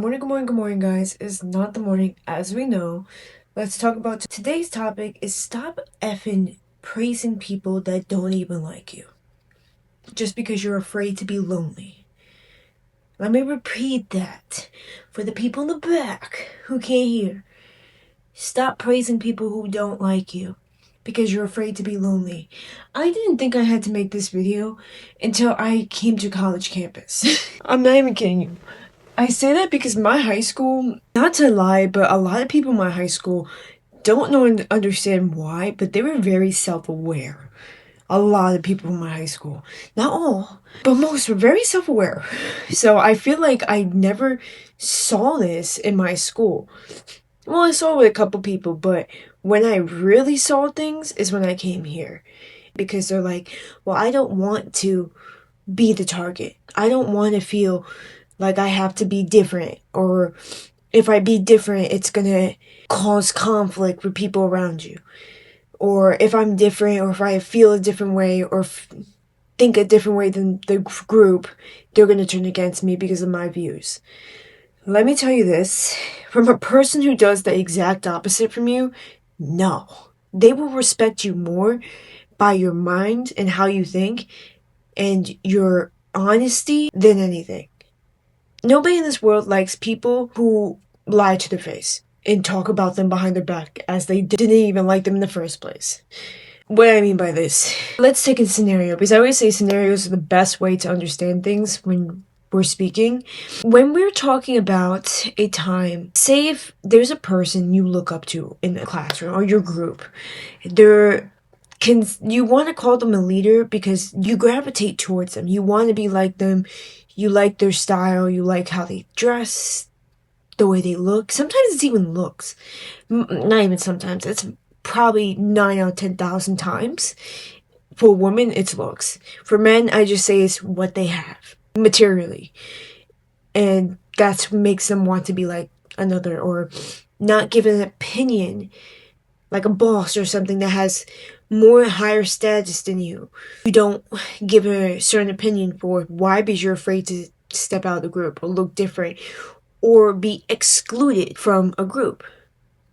Good morning, guys. It's not the morning, as we know. Let's talk about today's topic is stop effing praising people that don't even like you. Just because you're afraid to be lonely. Let me repeat that for the people in the back who can't hear. Stop praising people who don't like you because you're afraid to be lonely. I didn't think I had to make this video until I came to college campus. I'm not even kidding you. I say that because my high school, not to lie, but a lot of people in my high school don't know and understand why, but they were very self-aware. A lot of people in my high school, not all, but most were very self-aware. So I feel like I never saw this in my school. Well, I saw it with a couple people, but when I really saw things is when I came here. Because they're like, well, I don't want to be the target. I don't want to feel like I have to be different, or if I be different, it's gonna cause conflict with people around you. Or if I'm different, or if I feel a different way, or think a different way than the group, they're gonna turn against me because of my views. Let me tell you this, from a person who does the exact opposite from you, no. They will respect you more by your mind and how you think and your honesty than anything. Nobody in this world likes people who lie to their face and talk about them behind their back as they didn't even like them in the first place. What do I mean by this? Let's take a scenario, because I always say scenarios are the best way to understand things when we're speaking. When we're talking about a time, say if there's a person you look up to in the classroom or your group, you want to call them a leader because you gravitate towards them. You want to be like them. You like their style. You like how they dress, the way they look. Sometimes it's even looks. Not even sometimes. It's probably 9 out of 10,000 times. For women, it's looks. For men, I just say it's what they have materially. And that's what makes them want to be like another, or not give an opinion like a boss or something that has more higher status than you. You don't give a certain opinion for why, because you're afraid to step out of the group or look different or be excluded from a group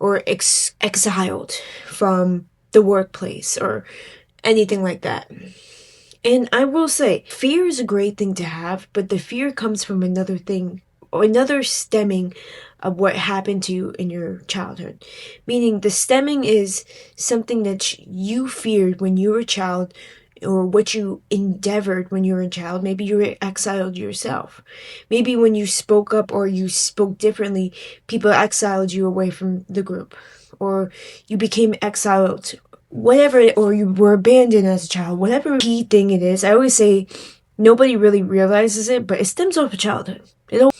or exiled from the workplace or anything like that. And I will say, fear is a great thing to have, but the fear comes from another thing, or another stemming of what happened to you in your childhood. Meaning the stemming is something that you feared when you were a child, or what you endeavored when you were a child. Maybe you were exiled yourself. Maybe when you spoke up or you spoke differently, people exiled you away from the group. Or you became exiled, whatever, or you were abandoned as a child, whatever key thing it is. I always say nobody really realizes it, but it stems off of childhood. It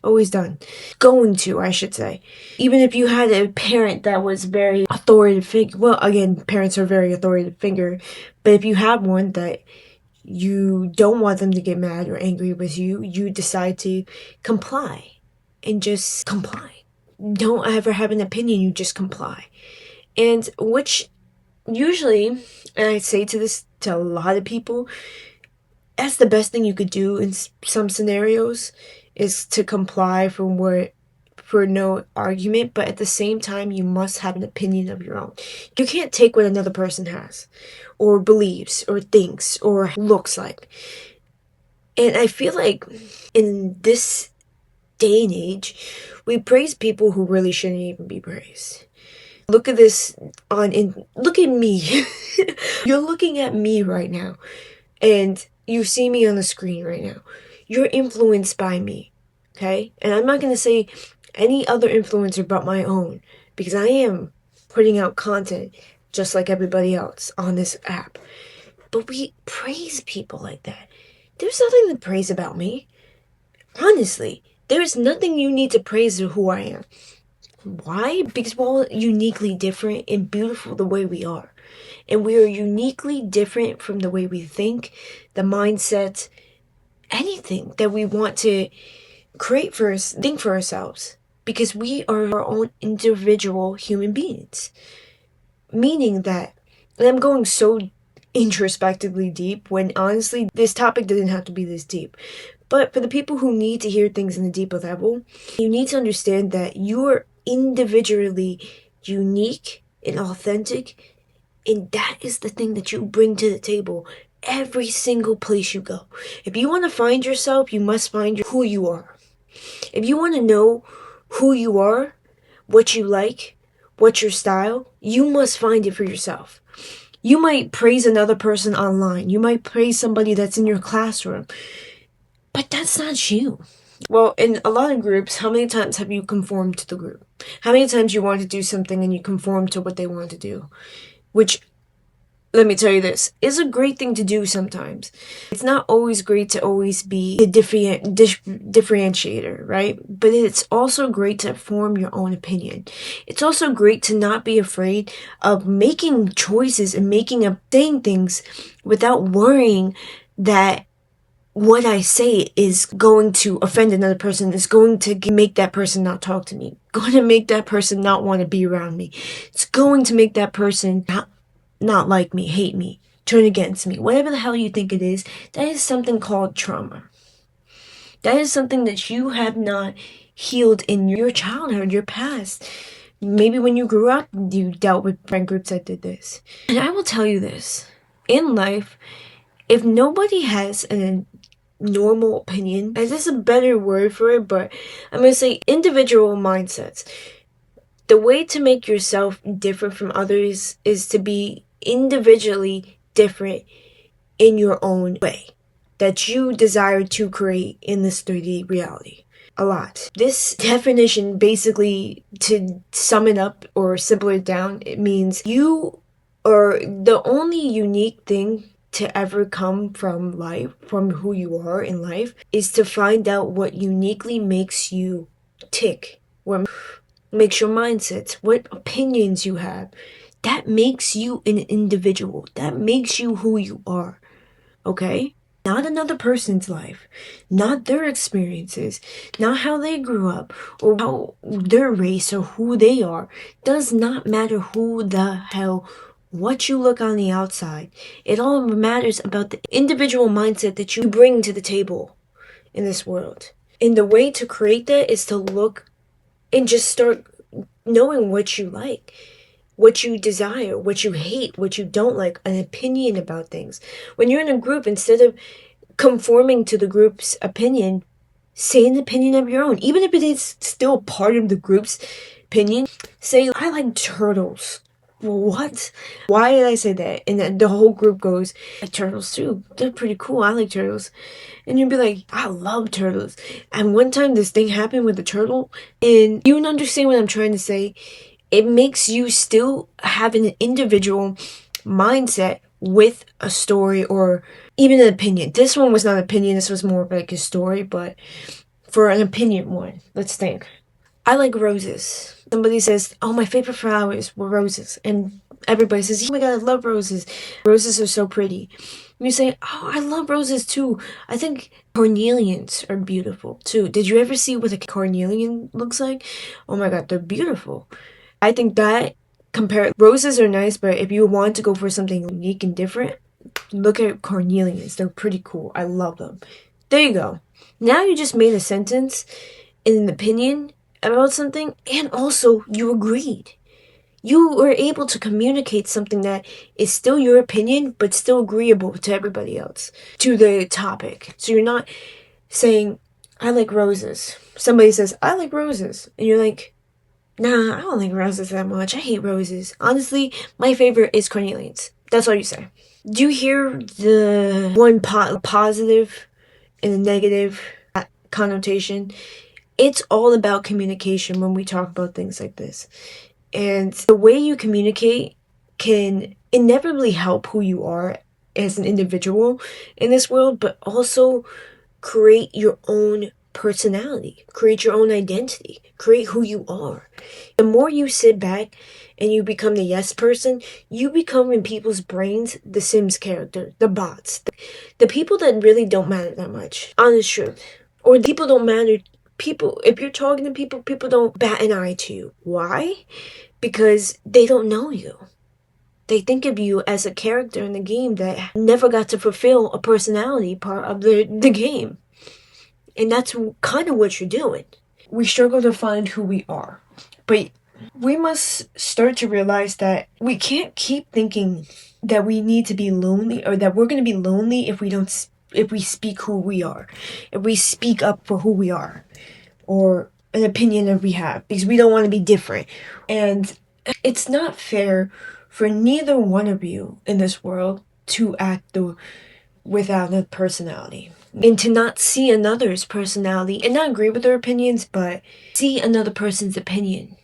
always done. Going to, I should say. Even if you had a parent that was very authoritative figure, well, again, parents are very authoritative figure, but if you have one that you don't want them to get mad or angry with you, you decide to comply and just comply. Don't ever have an opinion, you just comply. And which usually, and I say this to a lot of people, that's the best thing you could do in some scenarios, is to comply for no argument, but at the same time, you must have an opinion of your own. You can't take what another person has, or believes, or thinks, or looks like. And I feel like in this day and age, we praise people who really shouldn't even be praised. Look at this look at me. You're looking at me right now, and you see me on the screen right now. You're influenced by me, okay? And I'm not going to say any other influencer but my own, because I am putting out content just like everybody else on this app. But we praise people like that. There's nothing to praise about me. Honestly, there's nothing you need to praise who I am. Why? Because we're all uniquely different and beautiful the way we are. And we are uniquely different from the way we think, the mindset, anything that we want to create for us, think for ourselves. Because we are our own individual human beings. Meaning that, and I'm going so introspectively deep when honestly this topic didn't have to be this deep. But for the people who need to hear things in a deeper level, you need to understand that you're individually unique and authentic, and that is the thing that you bring to the table every single place you go. If you want to find yourself, you must find who you are. If you want to know who you are, what you like, what's your style, you must find it for yourself. You might praise another person online. You might praise somebody that's in your classroom. But that's not you. Well, in a lot of groups, how many times have you conformed to the group? How many times you want to do something and you conform to what they want to do? Which, let me tell you this, is a great thing to do sometimes. It's not always great to always be a differentiator, right? But it's also great to form your own opinion. It's also great to not be afraid of making choices and saying things without worrying that what I say is going to offend another person, is going to make that person not talk to me, going to make that person not want to be around me. It's going to make that person not like me, hate me, turn against me. Whatever the hell you think it is, that is something called trauma. That is something that you have not healed in your childhood, your past. Maybe when you grew up, you dealt with friend groups that did this. And I will tell you this, in life, if nobody has a normal opinion, is this a better word for it? But I'm going to say individual mindsets. The way to make yourself different from others is to be individually different in your own way that you desire to create in this 3D reality. A lot. This definition, basically, to sum it up or simple it down, it means you are the only unique thing to ever come from life, from who you are in life, is to find out what uniquely makes you tick, what makes your mindset, what opinions you have. That makes you an individual. That makes you who you are. Okay? Not another person's life, not their experiences, not how they grew up, or how their race or who they are. Does not matter who the hell, what you look on the outside. It all matters about the individual mindset that you bring to the table in this world. And the way to create that is to look and just start knowing what you like, what you desire, what you hate, what you don't like, an opinion about things. When you're in a group, instead of conforming to the group's opinion, say an opinion of your own. Even if it is still part of the group's opinion, say, I like turtles. What? Why did I say that? And then the whole group goes, I like turtles too. They're pretty cool. I like turtles. And you'd be like, I love turtles. And one time this thing happened with a turtle, and you understand what I'm trying to say. It makes you still have an individual mindset with a story or even an opinion. This one was not an opinion. This was more like a story, but for an opinion one, let's think. I like roses. Somebody says, oh, my favorite flowers were roses. And everybody says, oh my God, I love roses. Roses are so pretty. And you say, oh, I love roses too. I think carnelians are beautiful too. Did you ever see what a carnelian looks like? Oh my God, they're beautiful. I think that roses are nice, but if you want to go for something unique and different, look at carnelians. They're pretty cool. I love them. There you go. Now you just made a sentence in an opinion about something, and also you agreed. You were able to communicate something that is still your opinion, but still agreeable to everybody else, to the topic. So you're not saying, I like roses. Somebody says, I like roses. And you're like, nah, I don't like roses that much. I hate roses. Honestly, my favorite is carnelians. That's all you say. Do you hear the one positive and a negative connotation? It's all about communication when we talk about things like this. And the way you communicate can inevitably help who you are as an individual in this world, but also create your own personality, create your own identity, create who you are. The more you sit back and you become the yes person, you become in people's brains the Sims character, the bots, the people that really don't matter that much. Honest truth. Or people don't matter. People, if you're talking to people, people don't bat an eye to you. Why? Because they don't know you. They think of you as a character in the game that never got to fulfill a personality part of the game. And that's kind of what you're doing. We struggle to find who we are. But we must start to realize that we can't keep thinking that we need to be lonely, or that we're going to be lonely if we speak who we are, if we speak up for who we are, or an opinion that we have, because we don't want to be different. And it's not fair for neither one of you in this world to act without a personality, and to not see another's personality and not agree with their opinions, but see another person's opinion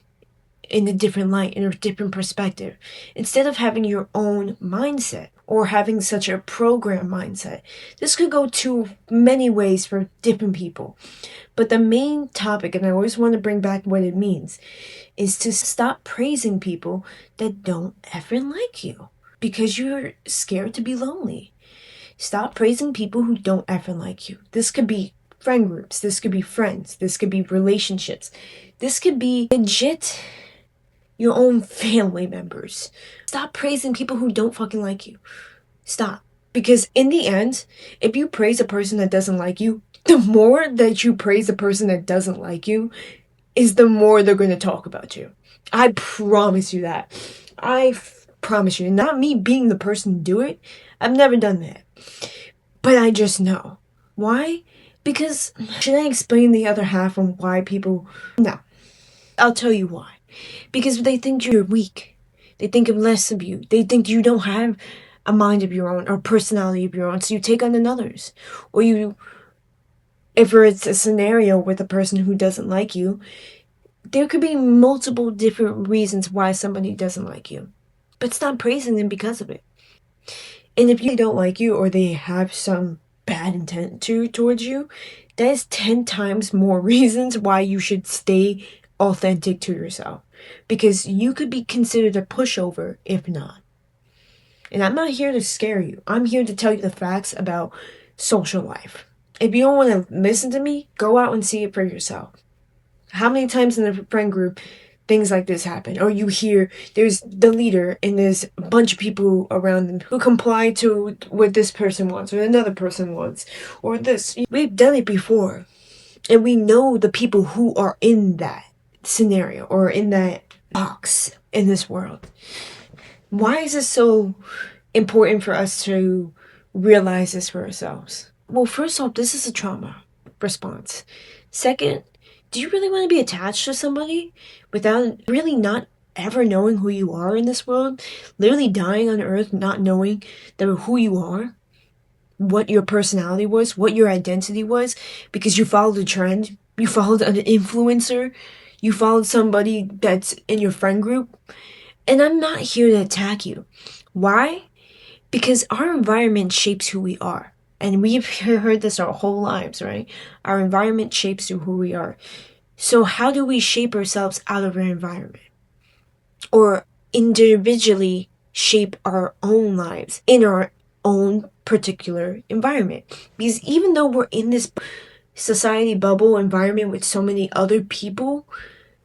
in a different light, in a different perspective, instead of having your own mindset or having such a program mindset. This could go to many ways for different people. But the main topic, and I always want to bring back what it means, is to stop praising people that don't ever like you because you're scared to be lonely. Stop praising people who don't ever like you. This could be friend groups, this could be friends, this could be relationships, this could be legit your own family members. Stop praising people who don't fucking like you. Stop. Because in the end, if you praise a person that doesn't like you, the more that you praise a person that doesn't like you is the more they're going to talk about you. I promise you that. Promise you. Not me being the person to do it. I've never done that. But I just know. Why? Because, should I explain the other half on why people... No. I'll tell you why. Because they think you're weak. They think less of you. They think you don't have a mind of your own or personality of your own, so you take on another's. Or if it's a scenario with a person who doesn't like you, there could be multiple different reasons why somebody doesn't like you. But stop praising them because of it. And if they don't like you or they have some bad intent towards you, that is 10 times more reasons why you should stay authentic to yourself. Because you could be considered a pushover if not. And I'm not here to scare you. I'm here to tell you the facts about social life. If you don't want to listen to me, go out and see it for yourself. How many times in a friend group things like this happen? Or you hear there's the leader and there's a bunch of people around them who comply to what this person wants or another person wants or this. We've done it before. And we know the people who are in that scenario or in that box in this world. Why is it so important for us to realize this for ourselves? Well, first off, this is a trauma response. Second, do you really want to be attached to somebody without really not ever knowing who you are in this world? Literally dying on earth not knowing who you are? What your personality was? What your identity was? Because you followed a trend? You followed an influencer? You followed somebody that's in your friend group? And I'm not here to attack you. Why? Because our environment shapes who we are. And we've heard this our whole lives, right? Our environment shapes who we are. So how do we shape ourselves out of our environment? Or individually shape our own lives in our own particular environment? Because even though we're in this society bubble environment with so many other people,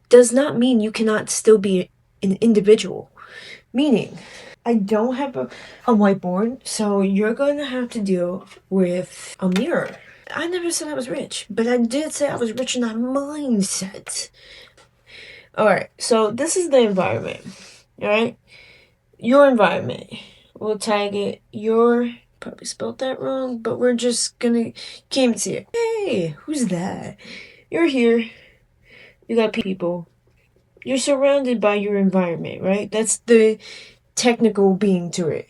does not mean you cannot still be an individual. Meaning, I don't have a whiteboard, so you're going to have to deal with a mirror. I never said I was rich, but I did say I was rich in that mindset. Alright, so this is the environment. Alright? Your environment. We'll tag it your... Probably spelled that wrong, but we're just gonna... Can't even see it. Hey, who's that? You're here. You got people. You're surrounded by your environment, right? That's the technical being to it.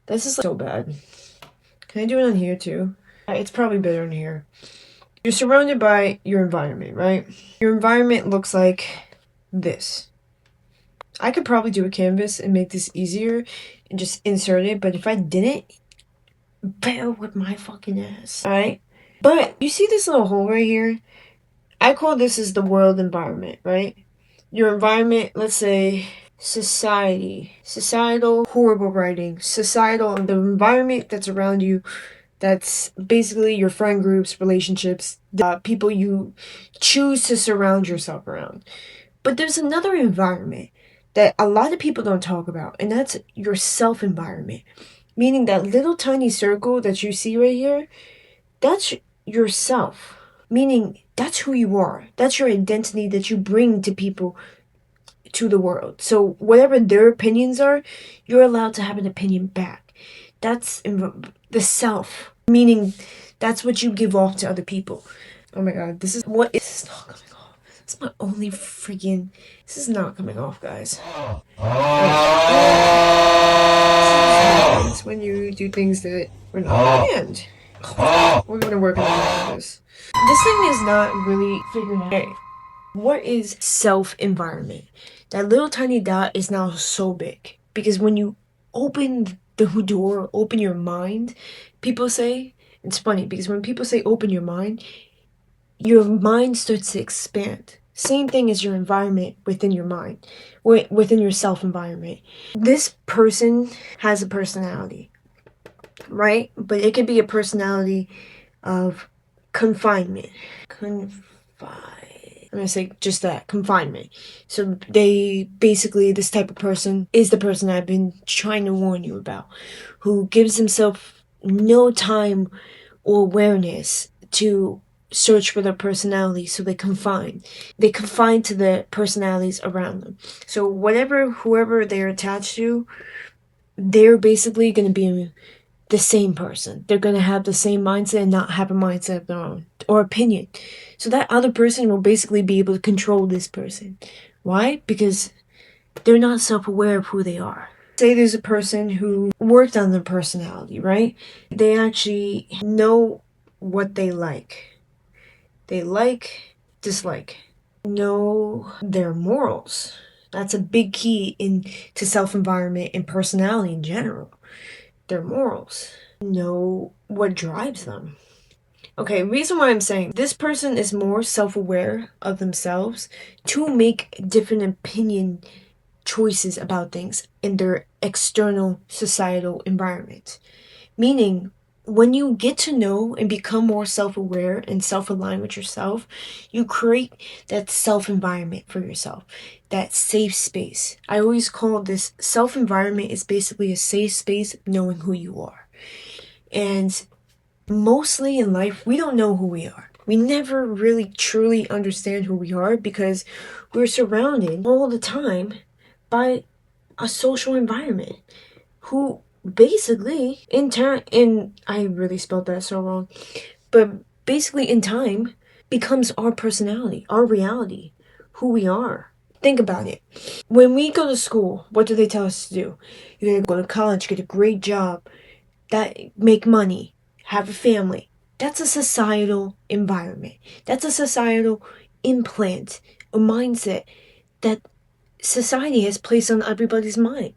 This is so bad. Can I do it on here too? It's probably better on here. You're surrounded by your environment, right? Your environment looks like this. I could probably do a canvas and make this easier and just insert it, but if I didn't, bear with my fucking ass, alright? But you see this little hole right here? I call this as the world environment, right? Your environment, let's say societal, horrible writing, societal, the environment that's around you, that's basically your friend groups, relationships, the people you choose to surround yourself around. But there's another environment that a lot of people don't talk about, and that's your self-environment. Meaning that little tiny circle that you see right here, that's yourself. Meaning, that's who you are. That's your identity that you bring to people, to the world. So whatever their opinions are, you're allowed to have an opinion back. That's the self. Meaning, that's what you give off to other people. Oh my god, this is not coming off. It's my only freaking. This is not coming off, guys. Happens when you do things that were not planned. We're gonna work on this. This thing is not really figuring out. Okay, what is self-environment? That little tiny dot is now so big. Because when you open the door, open your mind, people say, it's funny because when people say open your mind starts to expand. Same thing as your environment within your mind, within your self-environment. This person has a personality, right? But it could be a personality of confinement. I'm gonna say just that, confinement. So this type of person is the person I've been trying to warn you about, who gives himself no time or awareness to search for their personality, so they confine to the personalities around them. So whoever they're attached to, they're basically going to be the same person. They're going to have the same mindset and not have a mindset of their own or opinion. So that other person will basically be able to control this person. Why? Because they're not self-aware of who they are. Say there's a person who worked on their personality, right? They actually know what they like. They like, dislike. Know their morals. That's a big key to self-environment and personality in general. Their morals. Know what drives them. Okay, reason why I'm saying this person is more self-aware of themselves to make different opinion choices about things in their external societal environment. Meaning, when you get to know and become more self-aware and self-aligned with yourself, you create that self-environment for yourself, that safe space. I always call this self-environment is basically a safe space of knowing who you are. And mostly in life, we don't know who we are. We never really truly understand who we are because we're surrounded all the time by a social environment who basically I really spelled that so wrong, but basically in time becomes our personality, our reality, who we are. Think about it. When we go to school, what do they tell us to do? You're gonna go to college, get a great job, make money, have a family. That's a societal environment. That's a societal implant, a mindset that society has placed on everybody's mind.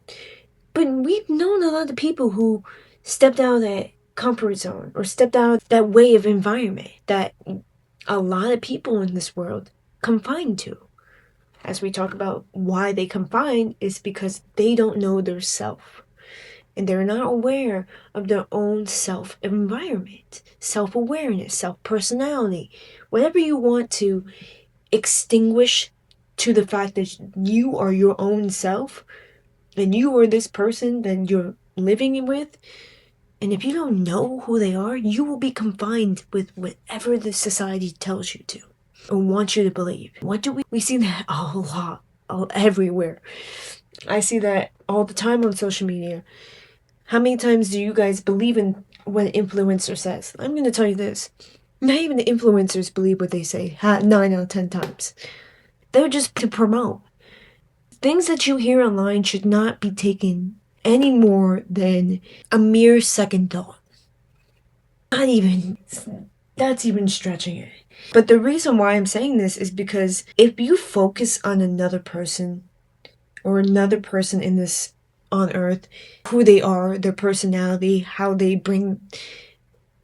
But we've known a lot of people who stepped out of that comfort zone or stepped out of that way of environment that a lot of people in this world confine to. As we talk about why they confine is because they don't know their self. And they're not aware of their own self-environment, self-awareness, self-personality. Whatever you want to extinguish to the fact that you are your own self, and you are this person that you're living with, and if you don't know who they are, you will be confined with whatever the society tells you to or wants you to believe. What do we see that a lot, everywhere. I see that all the time on social media. How many times do you guys believe in what an influencer says? I'm going to tell you this. Not even the influencers believe what they say 9 out of 10 times. They're just to promote. Things that you hear online should not be taken any more than a mere second thought. Not even, that's even stretching it. But the reason why I'm saying this is because if you focus on another person or another person in this on earth, who they are, their personality, how they bring,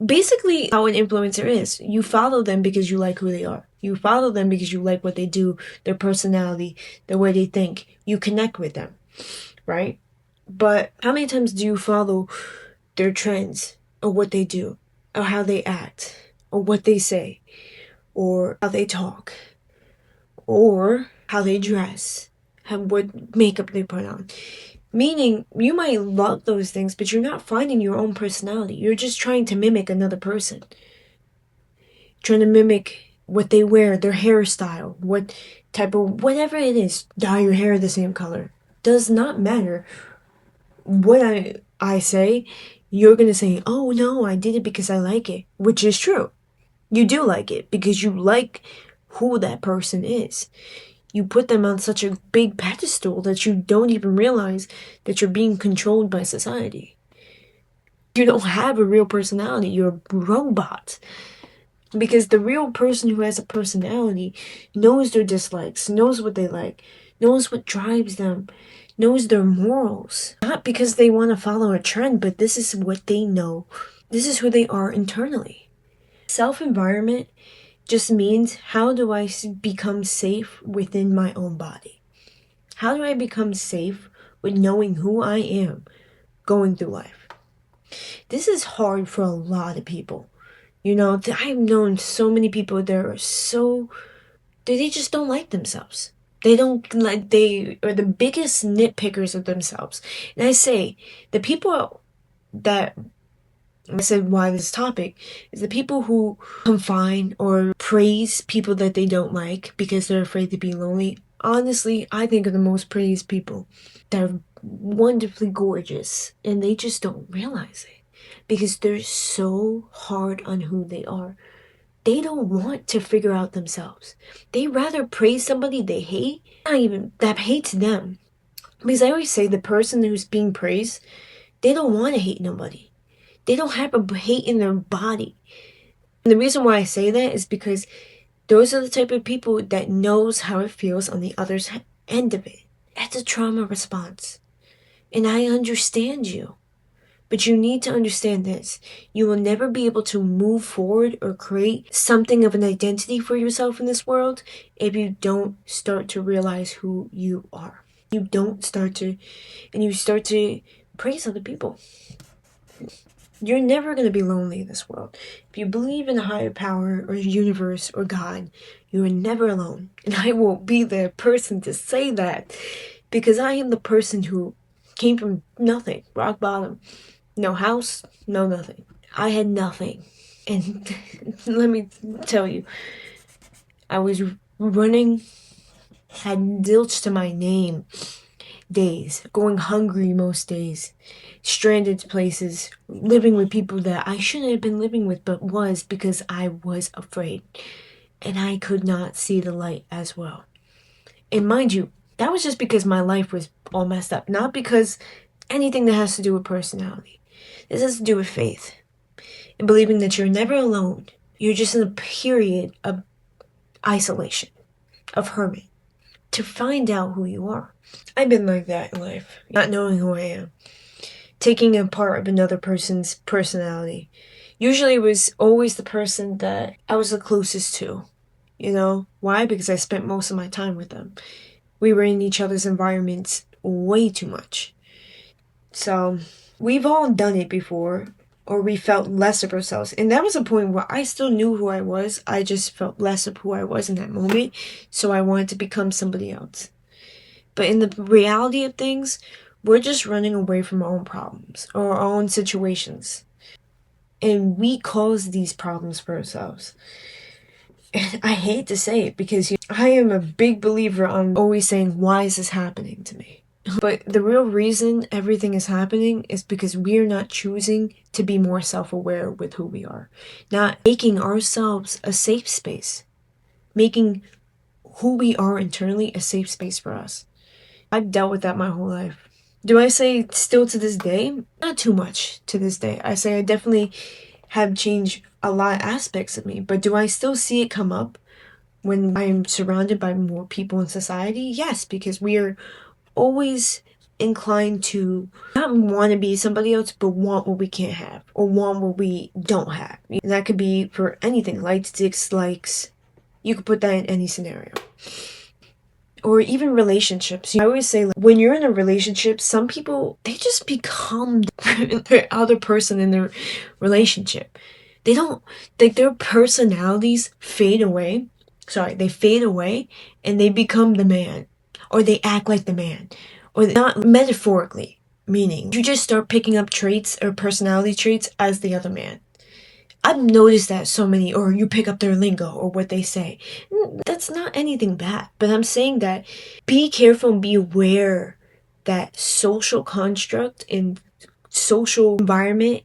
basically how an influencer is. You follow them because you like who they are. You follow them because you like what they do, their personality, the way they think. You connect with them, right? But how many times do you follow their trends or what they do or how they act or what they say or how they talk or how they dress, what makeup they put on? Meaning, you might love those things, but you're not finding your own personality. You're just trying to mimic another person. trying to mimic what they wear, their hairstyle, what type of, whatever it is, dye your hair the same color. Does not matter what I say. You're gonna say, oh no, I did it because I like it, which is true. You do like it because you like who that person is. You put them on such a big pedestal that you don't even realize that you're being controlled by society. You don't have a real personality, you're a robot. Because the real person who has a personality knows their dislikes, knows what they like, knows what drives them, knows their morals. Not because they want to follow a trend, but this is what they know. This is who they are internally. Self-environment just means, how do I become safe within my own body? How do I become safe with knowing who I am going through life? This is hard for a lot of people. You know, I've known so many people that are so, they just don't like themselves. They are the biggest nitpickers of themselves. And I say, the people that, I said why this topic, is the people who confine or praise people that they don't like because they're afraid to be lonely. Honestly, I think are the most praised people. They're wonderfully gorgeous and they just don't realize it because they're so hard on who they are. They don't want to figure out themselves. They rather praise somebody they hate, not even that hates them. Because I always say the person who's being praised, they don't want to hate nobody. They don't have a hate in their body. And the reason why I say that is because those are the type of people that knows how it feels on the other end of it. That's a trauma response. And I understand you. But you need to understand this. You will never be able to move forward or create something of an identity for yourself in this world if you don't start to realize who you are. You don't start to, and you start to praise other people. You're never going to be lonely in this world. If you believe in a higher power or universe or God, you are never alone. And I won't be the person to say that because I am the person who came from nothing, rock bottom. No house, no nothing. I had nothing. And let me tell you, I was running, had zilch to my name days, going hungry most days, stranded places, living with people that I shouldn't have been living with but was because I was afraid. And I could not see the light as well. And mind you, that was just because my life was all messed up, not because anything that has to do with personality. This has to do with faith and believing that you're never alone. You're just in a period of isolation, of hermit, to find out who you are. I've been like that in life, not knowing who I am, taking a part of another person's personality. Usually it was always the person that I was the closest to. You know, why? Because I spent most of my time with them. We were in each other's environments way too much. So we've all done it before, or we felt less of ourselves. And that was a point where I still knew who I was. I just felt less of who I was in that moment. So I wanted to become somebody else. But in the reality of things, we're just running away from our own problems or our own situations. And we cause these problems for ourselves. And I hate to say it because I am a big believer on always saying, why is this happening to me? But the real reason everything is happening is because we are not choosing to be more self-aware with who we are. Not making ourselves a safe space. Making who we are internally a safe space for us. I've dealt with that my whole life. Do I say still to this day? Not too much to this day. I say I definitely have changed a lot of aspects of me. But do I still see it come up when I'm surrounded by more people in society? Yes, because we are always inclined to not want to be somebody else, but want what we can't have or want what we don't have. And that could be for anything, likes, dislikes. You could put that in any scenario. Or even relationships. I always say, like, when you're in a relationship, some people, they just become the other person in their relationship. They don't, like, their personalities fade away. They fade away and they become the man. Or they act like the man. Or not metaphorically, meaning you just start picking up traits or personality traits as the other man. I've noticed that so many, or you pick up their lingo or what they say. That's not anything bad, but I'm saying that be careful and be aware that social construct and social environment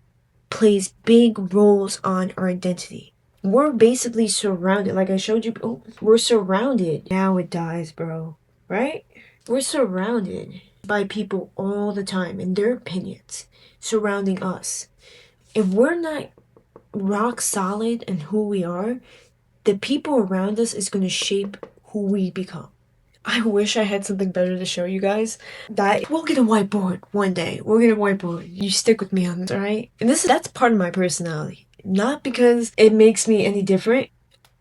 plays big roles on our identity. We're basically surrounded, like I showed you. Oh, we're surrounded. Now it dies, bro. Right? We're surrounded by people all the time and their opinions surrounding us. If we're not rock solid in who we are, the people around us is going to shape who we become. I wish I had something better to show you guys. That we'll get a whiteboard one day. We'll get a whiteboard. You stick with me on this, alright? And that's part of my personality. Not because it makes me any different,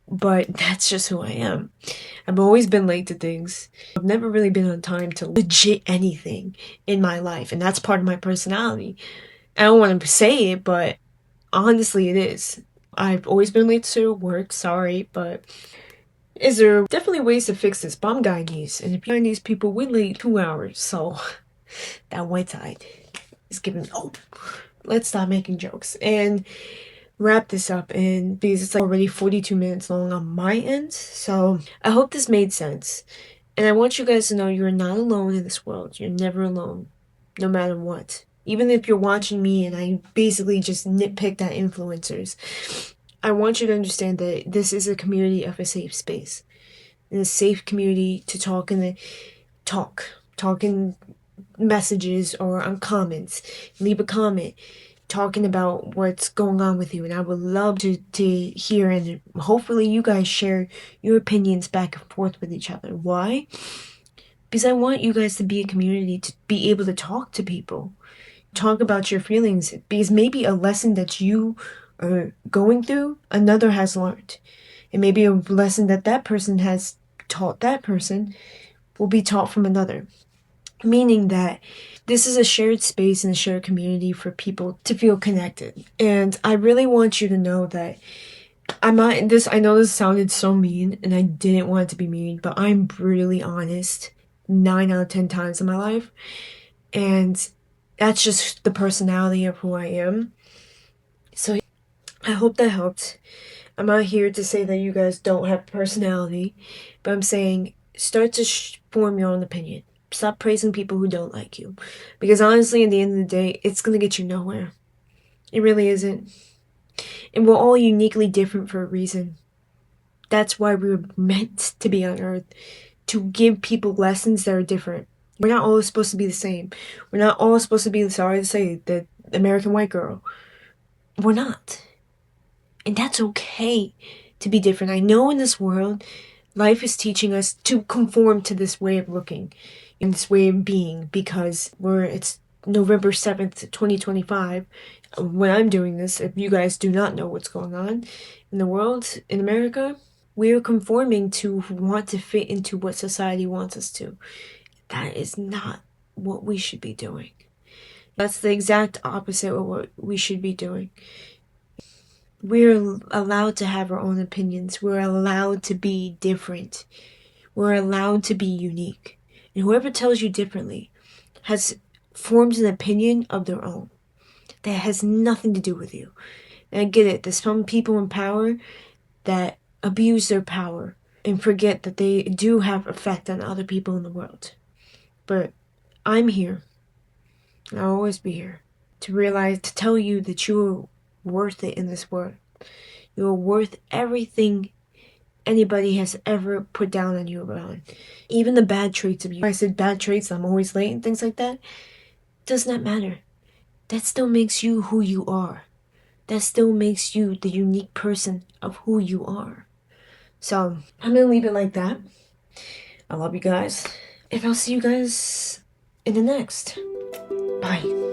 but that's just who I am. I've always been late to things. I've never really been on time to legit anything in my life, and that's part of my personality. I don't want to say it, but honestly, it is. I've always been late to work, sorry, but is there definitely ways to fix this? But I'm Guyanese, and if you're Guyanese people, we're late 2 hours, so that white side is giving me, oh, let's stop making jokes and wrap this up, and because it's like already 42 minutes long on my end, so I hope this made sense. And I want you guys to know you're not alone in this world. You're never alone, no matter what. Even if you're watching me and I basically just nitpicked at influencers, I want you to understand that this is a community of a safe space. And a safe community to talk in messages or on comments. Leave a comment talking about what's going on with you, and I would love to hear, and hopefully you guys share your opinions back and forth with each other. Why? Because I want you guys to be a community, to be able to talk to people, talk about your feelings, because maybe a lesson that you are going through, another has learned, and maybe a lesson that that person has taught that person will be taught from another. Meaning that this is a shared space and a shared community for people to feel connected. And I really want you to know that I know this sounded so mean and I didn't want it to be mean, but I'm brutally honest 9 out of 10 times in my life. And that's just the personality of who I am. So I hope that helped. I'm not here to say that you guys don't have personality, but I'm saying start to form your own opinion. Stop praising people who don't like you. Because honestly, at the end of the day, it's going to get you nowhere. It really isn't. And we're all uniquely different for a reason. That's why we were meant to be on Earth. To give people lessons that are different. We're not all supposed to be the same. We're not all supposed to be, sorry to say, the American white girl. We're not. And that's okay to be different. I know in this world, life is teaching us to conform to this way of looking and this way of being, because it's November 7th, 2025. When I'm doing this, if you guys do not know what's going on in the world, in America, we are conforming to want to fit into what society wants us to. That is not what we should be doing. That's the exact opposite of what we should be doing. We're allowed to have our own opinions. We're allowed to be different. We're allowed to be unique. And whoever tells you differently has formed an opinion of their own that has nothing to do with you. And I get it. There's some people in power that abuse their power and forget that they do have effect on other people in the world. But I'm here, and I'll always be here, to tell you that you're worth it in this world. You're worth everything anybody has ever put down on you about. Even the bad traits of you. I said bad traits, I'm always late and things like that. Does not matter. That still makes you who you are. That still makes you the unique person of who you are. So, I'm gonna leave it like that. I love you guys. And I'll see you guys in the next. Bye.